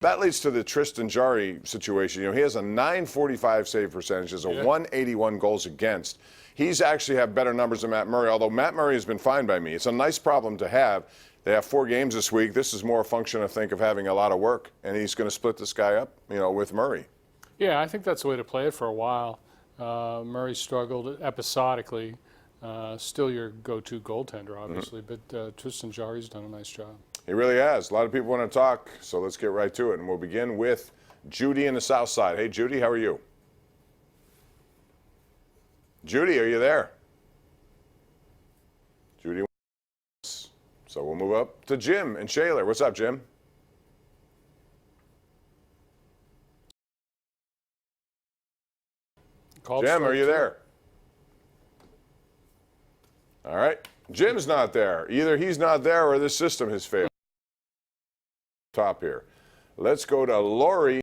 That leads to the Tristan Jarry situation. You know, he has a .945 save percentage, has a 181 goals against. He's actually have better numbers than Matt Murray, although Matt Murray has been fine by me. It's a nice problem to have. They have 4 games this week. This is more a function, I think, of having a lot of work, and he's going to split this guy up, you know, with Murray. Yeah, I think that's the way to play it for a while. Murray struggled episodically. Still your go-to goaltender, obviously, but Tristan Jarry's done a nice job. He really has. A lot of people want to talk, so let's get right to it. And we'll begin with Judy in the South Side. Hey, Judy, how are you? Judy, are you there? Judy. So we'll move up to Jim in Shaler. What's up, Jim? Jim, are you there? All right. Jim's not there. Either he's not there or this system has failed. Top here. Let's go to Lori.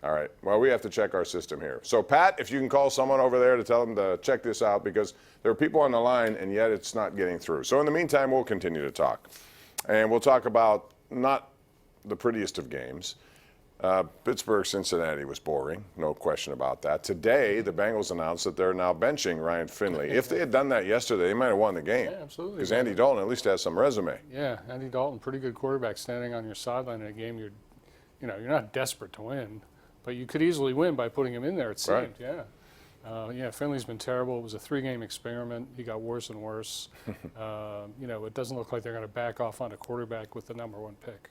All right. Well, we have to check our system here. So, Pat, if you can call someone over there to tell them to check this out, because there are people on the line and yet it's not getting through. So, in the meantime, we'll continue to talk. And we'll talk about not the prettiest of games. Pittsburgh-Cincinnati was boring, no question about that. Today, the Bengals announced that they're now benching Ryan Finley. If they had done that yesterday, they might have won the game. Yeah, absolutely. Because Andy Dalton at least has some resume. Yeah, Andy Dalton, pretty good quarterback, standing on your sideline in a game you're not desperate to win, but you could easily win by putting him in there, it seemed. Right. Yeah, Finley's been terrible. It was a 3-game experiment. He got worse and worse. It doesn't look like they're going to back off on a quarterback with the #1 pick.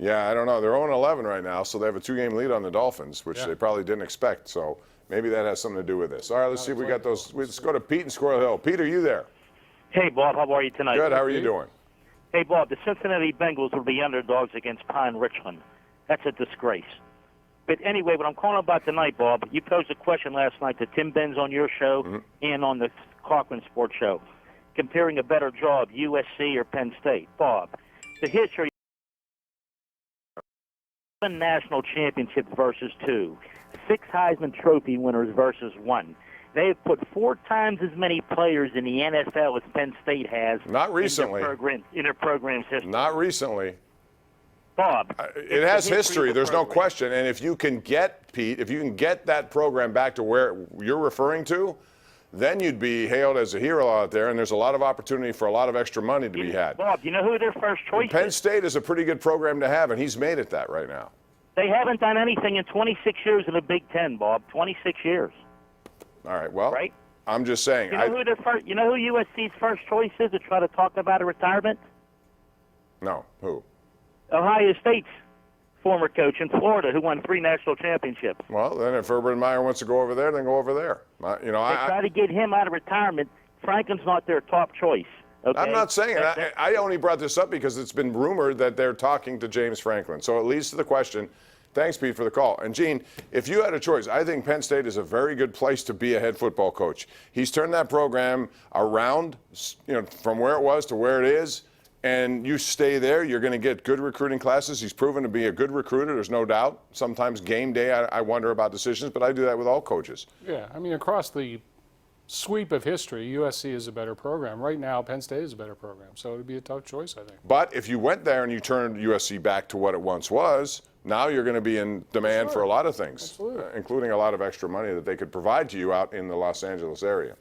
Yeah, I don't know. They're 0-11 right now, so they have a 2-game lead on the Dolphins, which they probably didn't expect. So maybe that has something to do with this. All right, let's see if we got those. Let's go to Pete in Squirrel Hill. Pete, are you there? Hey, Bob. How are you tonight? Good. How are you doing? Hey, Bob. The Cincinnati Bengals will be underdogs against Pine Richland. That's a disgrace. But anyway, what I'm calling about tonight, Bob, you posed a question last night to Tim Benz on your show and on the Cochran Sports Show, comparing a better job, USC or Penn State. Bob, the history. 7 national championships versus 2, 6 Heisman Trophy winners versus 1. They have put 4 times as many players in the NFL as Penn State has. Not recently. In their program's history. Not recently. Bob. It has history. There's no question. And if you can get, Pete, if you can get that program back to where you're referring to, then you'd be hailed as a hero out there, and there's a lot of opportunity for a lot of extra money to be had. Bob, you know who their first choice is? Penn State is a pretty good program to have, and he's made it that right now. They haven't done anything in 26 years in the Big Ten, Bob. 26 years. All right, well, right? I'm just saying. You know who USC's first choice is to try to talk about a retirement? No, who? Ohio State's former coach in Florida who won 3 national championships. Well, then if Urban Meyer wants to go over there, then go over there. They try to get him out of retirement. Franklin's not their top choice. Okay? I'm not saying it. I only brought this up because it's been rumored that they're talking to James Franklin. So it leads to the question. Thanks, Pete, for the call. And, Gene, if you had a choice, I think Penn State is a very good place to be a head football coach. He's turned that program around, from where it was to where it is. And you stay there, you're going to get good recruiting classes. He's proven to be a good recruiter, there's no doubt. Sometimes game day, I wonder about decisions, but I do that with all coaches. Yeah, I mean, across the sweep of history, USC is a better program. Right now, Penn State is a better program, so it would be a tough choice, I think. But if you went there and you turned USC back to what it once was, now you're going to be in demand for a lot of things, including a lot of extra money that they could provide to you out in the Los Angeles area.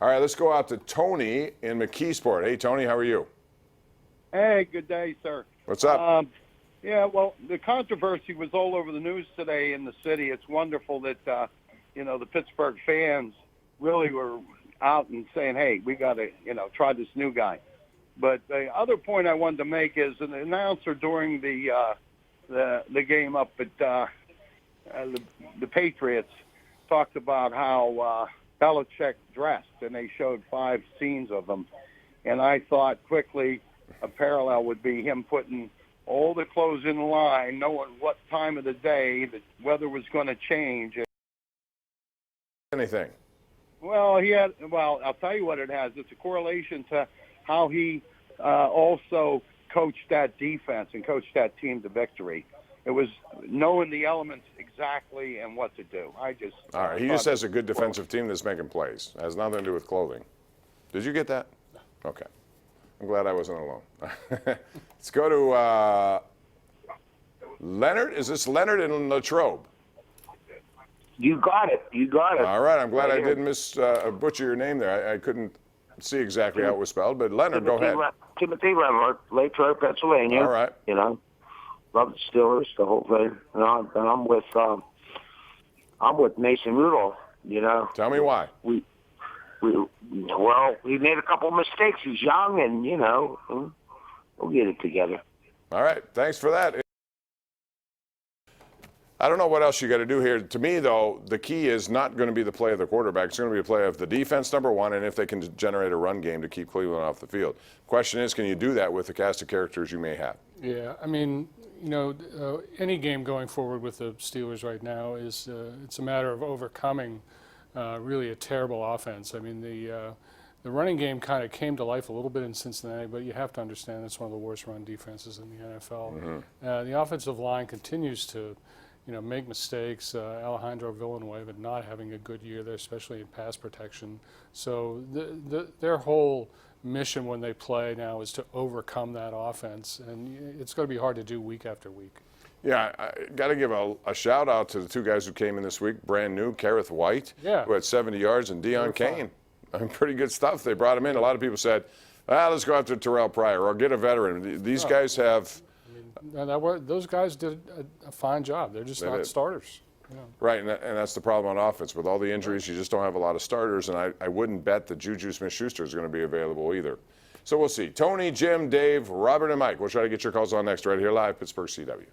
All right, let's go out to Tony in McKeesport. Hey, Tony, how are you? Hey, good day, sir. What's up? Yeah, well, the controversy was all over the news today in the city. It's wonderful that, the Pittsburgh fans really were out and saying, hey, we got to, try this new guy. But the other point I wanted to make is an announcer during the game up at the Patriots talked about how Belichick dressed, and they showed 5 scenes of them. And I thought quickly, a parallel would be him putting all the clothes in line, knowing what time of the day the weather was going to change. Anything? Well, I'll tell you what it has. It's a correlation to how he also coached that defense and coached that team to victory. It was knowing the elements exactly and what to do. All right, he just has a good defensive team that's making plays. It has nothing to do with clothing. Did you get that? Okay. glad I wasn't alone. Let's go to Leonard. Is this Leonard in Latrobe? You got it. You got it. All right. I'm glad Right I didn't butcher your name there. I couldn't see exactly how it was spelled, but Leonard, go ahead. Timothy Leonard, Latrobe, Pennsylvania. All right. You know, love the Steelers, the whole thing. And I'm with Mason Rudolph. You know. Tell me why. Well, he made a couple of mistakes. He's young, and you know, we'll get it together. All right. Thanks for that. I don't know what else you got to do here. To me, though, the key is not going to be the play of the quarterback. It's going to be a play of the defense, number one, and if they can generate a run game to keep Cleveland off the field. Question is, can you do that with the cast of characters you may have? Yeah, I mean, you know, any game going forward with the Steelers right now is it's a matter of overcoming really a terrible offense. I mean, the running game kind of came to life a little bit in Cincinnati, but you have to understand it's one of the worst run defenses in the NFL. Mm-hmm. The offensive line continues to, you know, make mistakes. Alejandro Villanueva not having a good year there, especially in pass protection. So their whole mission when they play now is to overcome that offense, and it's going to be hard to do week after week. Yeah, I got to give a shout out to the two guys who came in this week, brand new, Kareth White, who had 70 yards, and Deion Kane. Pretty good stuff. They brought him in. A lot of people said, let's go after Terrell Pryor or get a veteran. These guys have... those guys did a fine job. They're just not starters. Yeah. Right, and that's the problem on offense. With all the injuries, you just don't have a lot of starters, and I wouldn't bet that Juju Smith-Schuster is going to be available either. So we'll see. Tony, Jim, Dave, Robert, and Mike. We'll try to get your calls on next right here live, Pittsburgh CW.